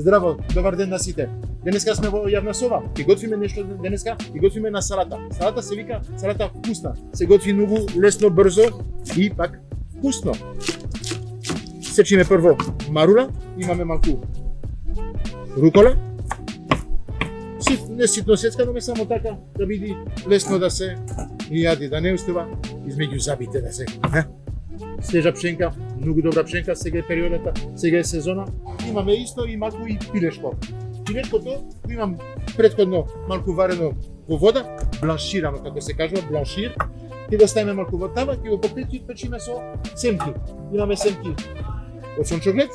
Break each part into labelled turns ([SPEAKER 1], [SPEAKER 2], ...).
[SPEAKER 1] Zdravo, dobar den nasite. Deneska smo javna sova i готвиме nešto deneska i готвиме на салата. Салата се вика салата вкусна. Се готви многу лесно, брзо и пак вкусно. Сечиме прво марула, имаме малку рукола. Не ситно сечкано, само така да биде лесно да се јади, да не остава измеѓу зъбите да се. Свежа пшенка, многу добра пшенка, сега е периодата, сега е сезона. Имаме исто и малку и пилешко. Пилешкото го имам претходно малку варено во вода, бланширано како се кажува, бланшир. Ќе го ставиме малку во тава, ќе го попечиме со семки. Имаме семки од сончоглед,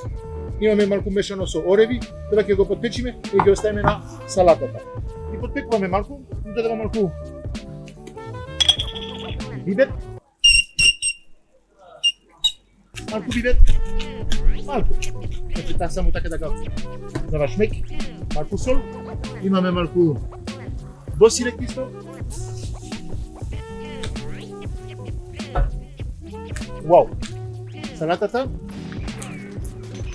[SPEAKER 1] имаме малку мешано со ореви, тоа ќе го подпечиме и ќе го ставиме на салатата. И подпекуваме малку, додава малку бибет. Малку бибет. Малку. Значи таа само така да го заваш мек. Малку сол. Имаме малку босилек исто. Вау. Салатата.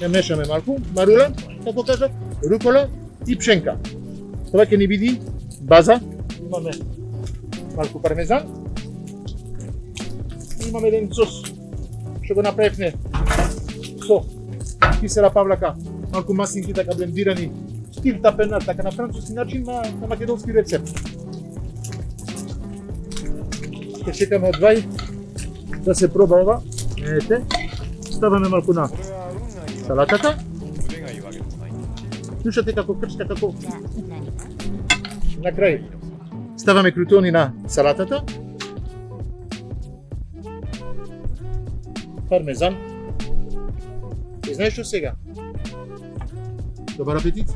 [SPEAKER 1] Ја мешаме малку. Марула, како кажав, рукола и пшенка. Тоа ќе ни биде база. Имаме малку пармезан. И имаме еден сос што го направивме со кисела павлака, малку маслинки така блендирани, стил тапенар, така на француски начин, на македонски рецепт. Ќе чекаме од вај да се проба ова. Ете, ставаме малку на салатата. Слушате како крчка, како на крај. Ставаме крутони на салатата. Пармезан. И знаеш што сега? Добар апетит!